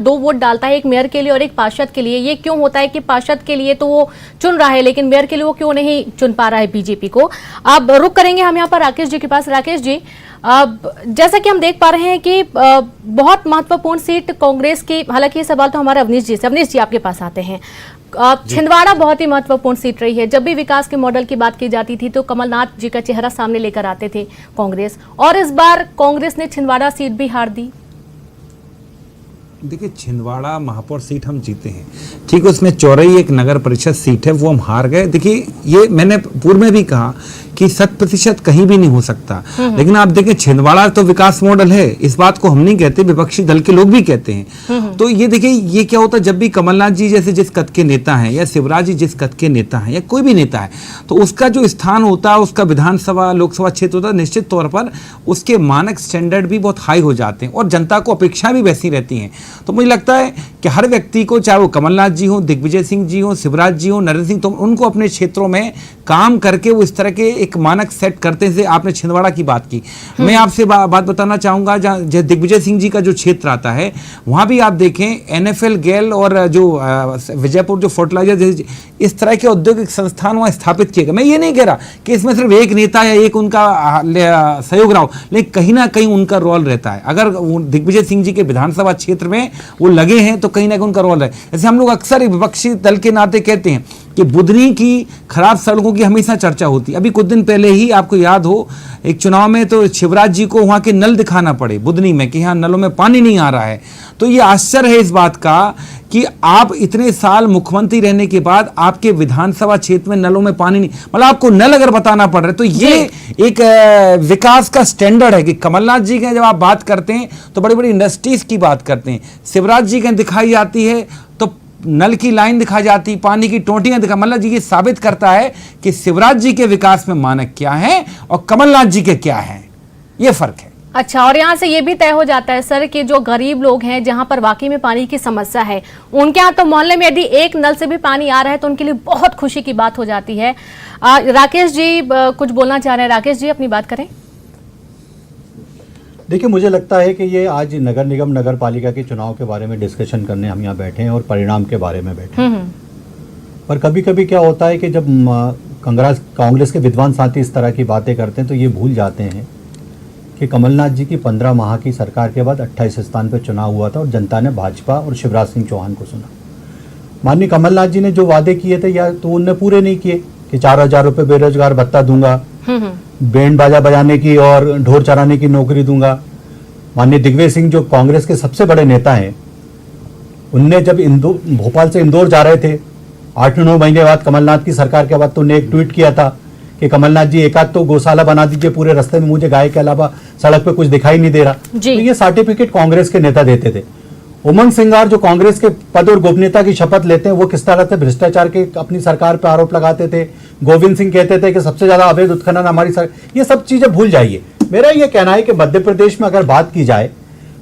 दो वोट डालता है, एक मेयर के लिए और एक पार्षद के लिए। ये क्यों होता है कि पार्षद के लिए तो वो चुन रहा है लेकिन मेयर के लिए वो क्यों नहीं चुन पा रहा है बीजेपी को? अब रुक करेंगे हम यहाँ पर राकेश जी के पास। राकेश जी, अब जैसा कि हम देख पा रहे हैं कि बहुत महत्वपूर्ण सीट कांग्रेस की, हालांकि ये सवाल तो हमारे अवनीश जी से। अवनीश जी, आपके पास आते हैं। छिंदवाड़ा बहुत ही महत्वपूर्ण सीट रही है। जब भी विकास के मॉडल की बात की जाती थी तो कमलनाथ जी का चेहरा सामने लेकर आते थे कांग्रेस, और इस बार कांग्रेस ने छिंदवाड़ा सीट भी हार दी। देखिए, छिंदवाड़ा महापौर सीट हम जीते हैं, ठीक है, उसमें चौरई एक नगर परिषद सीट है, वो हम हार गए। देखिए, ये मैंने पूर्व में भी कहा कि 100% कहीं भी नहीं हो सकता, लेकिन आप देखें छिंदवाड़ा तो विकास मॉडल है, इस बात को हम नहीं कहते, विपक्षी दल के लोग भी कहते हैं। तो ये देखिए, ये क्या होता है जब भी कमलनाथ जी जैसे जिस कद के नेता हैं या शिवराज जी जिस कद के नेता हैं या कोई भी नेता है, तो उसका जो स्थान होता है, उसका विधानसभा लोकसभा क्षेत्र होता है, निश्चित तौर पर उसके मानक स्टैंडर्ड भी बहुत हाई हो जाते हैं और जनता को अपेक्षा भी वैसी रहती हैं। तो मुझे लगता है कि हर व्यक्ति को, चाहे वो कमलनाथ जी हो, दिग्विजय सिंह जी हो, शिवराज जी हो, नरेंद्र सिंह, तो उनको अपने क्षेत्रों में काम करके वो इस तरह के एक मानक सेट करते हैं। आपने छिंदवाड़ा की बात की, मैं आपसे बात बताना चाहूंगा, जहाँ दिग्विजय सिंह जी का जो क्षेत्र आता है वहां भी आप देखें NFL गेल और जो विजयपुर जो फर्टिलाइजर, इस तरह के औद्योगिक संस्थान वहां स्थापित किए गए। मैं ये नहीं कह रहा कि इसमें सिर्फ एक नेता या एक उनका सहयोग रहा हो, लेकिन कहीं ना कहीं उनका रोल रहता है। अगर दिग्विजय सिंह जी के विधानसभा क्षेत्र में वो लगे हैं तो कहीं ना कहीं उनका रोल है। जैसे हम लोग अक्सर एक विपक्षी दल के नाते कहते हैं कि बुधनी की खराब सड़कों की हमेशा चर्चा होती है। अभी कुछ दिन पहले ही आपको याद हो, एक चुनाव में तो शिवराज जी को वहां के नल दिखाना पड़े बुधनी में कि यहाँ नलों में पानी नहीं आ रहा है। तो ये आश्चर्य है इस बात का कि आप इतने साल मुख्यमंत्री रहने के बाद आपके विधानसभा क्षेत्र में नलों में पानी नहीं, मतलब आपको नल अगर बताना पड़ रहा है, तो ये एक विकास का स्टैंडर्ड है कि कमलनाथ जी के जब आप बात करते हैं तो बड़ी बड़ी इंडस्ट्रीज की बात करते हैं, शिवराज जी के दिखाई जाती है तो नल की लाइन दिखा जाती, पानी की टोंटियां दिखा। मतलब जी ये साबित करता है कि शिवराज जी के विकास में मानक क्या है और कमलनाथ जी के क्या है, ये फर्क है। अच्छा, और यहाँ से ये भी तय हो जाता है सर कि जो गरीब लोग हैं जहाँ पर वाकई में पानी की समस्या है, उनके यहाँ तो मोहल्ले में यदि एक नल से भी पानी आ रहा है तो उनके लिए बहुत खुशी की बात हो जाती है। राकेश जी कुछ बोलना चाह रहे हैं। राकेश जी, अपनी बात करें। देखिए, मुझे लगता है कि ये आज नगर निगम नगर पालिका के चुनाव के बारे में डिस्कशन करने हम यहाँ बैठे हैं और परिणाम के बारे में बैठे हैं। पर कभी कभी क्या होता है कि जब कांग्रेस के विद्वान साथी इस तरह की बातें करते हैं तो ये भूल जाते हैं कि कमलनाथ जी की 15 माह की सरकार के बाद 28 स्थान पर चुनाव हुआ था और जनता ने भाजपा और शिवराज सिंह चौहान को सुना। माननीय कमलनाथ जी ने जो वादे किए थे या तो उनने पूरे नहीं किए कि 4,000 रुपये बेरोजगार भत्ता दूंगा, बैंड बाजा बजाने की और ढोर चराने की नौकरी दूंगा। माननीय दिग्विजय सिंह जो कांग्रेस के सबसे बड़े नेता हैं, उनने जब भोपाल से इंदौर जा रहे थे 8-9 महीने बाद कमलनाथ की सरकार के बाद, तो उन्हें एक ट्वीट किया था कि कमलनाथ जी एकाध तो गौशाला बना दीजिए पूरे रास्ते में, मुझे गाय के अलावा सड़क पे कुछ दिखाई नहीं दे रहा। तो ये सर्टिफिकेट कांग्रेस के नेता देते थे। उमंग सिंगार जो कांग्रेस के पद और गोपनीयता की शपथ लेते हैं, वो किस तरह से भ्रष्टाचार के अपनी सरकार पर आरोप लगाते थे। गोविंद सिंह कहते थे कि सबसे ज्यादा अवैध उत्खनन हमारी सरकार। ये सब चीजें भूल जाइए। मेरा ये कहना है कि मध्य प्रदेश में अगर बात की जाए,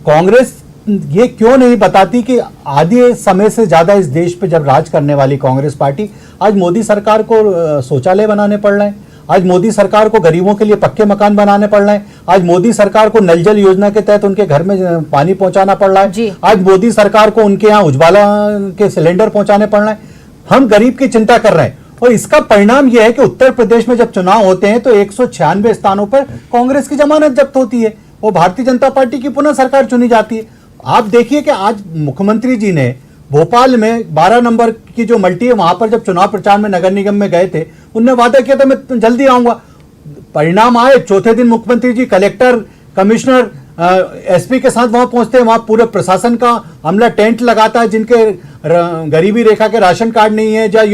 कांग्रेस ये क्यों नहीं बताती कि आधे समय से ज्यादा इस देश पे जब राज करने वाली कांग्रेस पार्टी, आज मोदी सरकार को शौचालय बनाने पड़ रहे हैं, आज मोदी सरकार को गरीबों के लिए पक्के मकान बनाने पड़ रहे हैं, आज मोदी सरकार को नल जल योजना के तहत उनके घर में पानी पहुंचाना पड़ रहा है, आज मोदी सरकार को उनके यहाँ उज्ज्वला के सिलेंडर पहुंचाने पड़ रहे हैं। हम गरीब की चिंता कर रहे हैं और इसका परिणाम यह है कि उत्तर प्रदेश में जब चुनाव होते हैं तो 196 स्थानों पर कांग्रेस की जमानत जब्त होती है और भारतीय जनता पार्टी की पुनः सरकार चुनी जाती है। आप देखिए कि आज मुख्यमंत्री जी ने भोपाल में 12 नंबर की जो मल्टी है वहां पर जब चुनाव प्रचार में नगर निगम में गए थे, उनने वादा किया था मैं जल्दी आऊंगा। परिणाम आए, चौथे दिन मुख्यमंत्री जी कलेक्टर, कमिश्नर, SP के साथ वहां पहुंचते हैं, वहां पूरे प्रशासन का अमला टेंट लगाता है। जिनके गरीबी रेखा के राशन कार्ड नहीं है या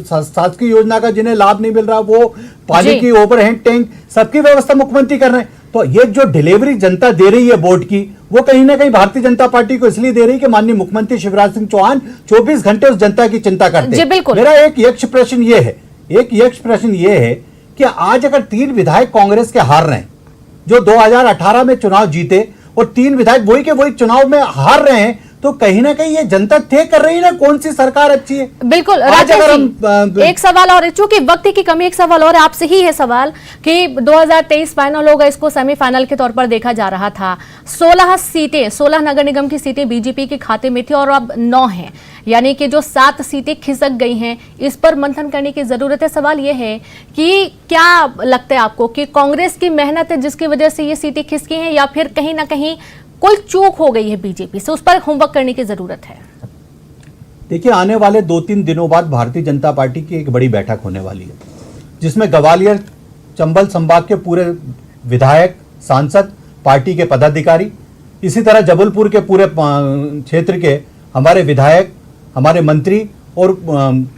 शासकीय योजना का जिन्हें लाभ नहीं मिल रहा, वो पानी की ओवरहेड टैंक सबकी व्यवस्था मुख्यमंत्री कर रहे हैं। तो ये जो डिलीवरी जनता दे रही है वोट की, वो कहीं ना कहीं भारतीय जनता पार्टी को इसलिए दे रही है कि माननीय मुख्यमंत्री शिवराज सिंह चौहान 24 घंटे उस जनता की चिंता करते हैं। मेरा एक यक्ष प्रश्न ये है कि आज अगर 3 विधायक कांग्रेस के हार रहे हैं जो 2018 में चुनाव जीते और 3 विधायक वही के वही चुनाव में हार रहे हैं, तो कहीं ना कहीं ये जनता तय कर रही है ना कौन सी सरकार अच्छी है। बिल्कुल आज राजेश अगर जी, एक सवाल और, चूंकि वक्त की कमी, एक सवाल और आपसे ही है सवाल कि 2023 फाइनल होगा, इसको सेमीफाइनल के तौर पर देखा जा रहा था। 16 सीटें, 16 नगर निगम की सीटें बीजेपी के खाते में थी और अब 9 हैं, यानी कि जो 7 सीटें खिसक गई हैं, इस पर मंथन करने की जरूरत है। सवाल यह है कि क्या लगता है आपको कि कांग्रेस की मेहनत है जिसकी वजह से ये सीटें खिसकी हैं, या फिर कहीं ना कहीं कोई चूक हो गई है बीजेपी से, उस पर होमवर्क करने की जरूरत है? देखिए, आने वाले 2-3 दिनों बाद भारतीय जनता पार्टी की एक बड़ी बैठक होने वाली है, जिसमें ग्वालियर चंबल संभाग के पूरे विधायक, सांसद, पार्टी के पदाधिकारी, इसी तरह जबलपुर के पूरे क्षेत्र के हमारे विधायक, हमारे मंत्री और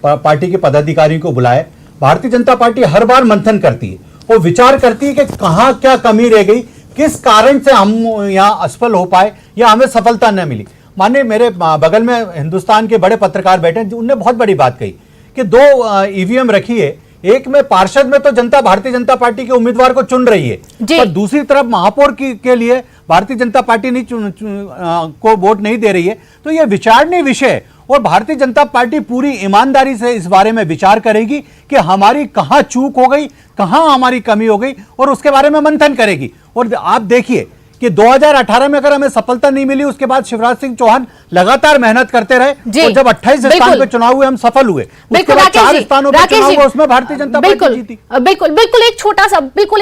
पार्टी के पदाधिकारियों को बुलाए। भारतीय जनता पार्टी हर बार मंथन करती है और विचार करती है कि कहाँ क्या कमी रह गई, किस कारण से हम यहाँ असफल हो पाए या हमें सफलता न मिली। माने मेरे बगल में हिंदुस्तान के बड़े पत्रकार बैठे, उनने बहुत बड़ी बात कही कि 2 ईवीएम रखी है, एक में पार्षद में तो जनता भारतीय जनता पार्टी के उम्मीदवार को चुन रही है, पर दूसरी तरफ महापौर के लिए भारतीय जनता पार्टी को वोट नहीं दे रही है। तो यह विचारणीय विषय है और भारतीय जनता पार्टी पूरी ईमानदारी से इस बारे में विचार करेगी कि हमारी कहां चूक हो गई, कहां हमारी कमी हो गई, और उसके बारे में मंथन करेगी। और आप देखिए कि 2018 में अगर हमें सफलता नहीं मिली, उसके बाद शिवराज सिंह चौहान लगातार मेहनत करते रहे और जब 28 स्थान पे चुनाव हुए हम सफल हुए। उसके बाद 4 स्थानों पे चुनाव हुआ, उसमें भारतीय जनता पार्टी जीती। बिल्कुल एक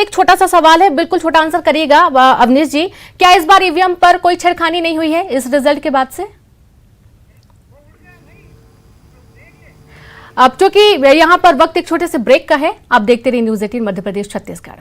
छोटा सा सवाल है, बिल्कुल छोटा आंसर करिएगा अवनीश जी, क्या इस बार ईवीएम पर कोई छेड़खानी नहीं हुई है इस रिजल्ट के बाद से? अब चूंकि यहां पर वक्त एक छोटे से ब्रेक का है, आप देखते रहिए न्यूज़ 18 मध्य प्रदेश छत्तीसगढ़।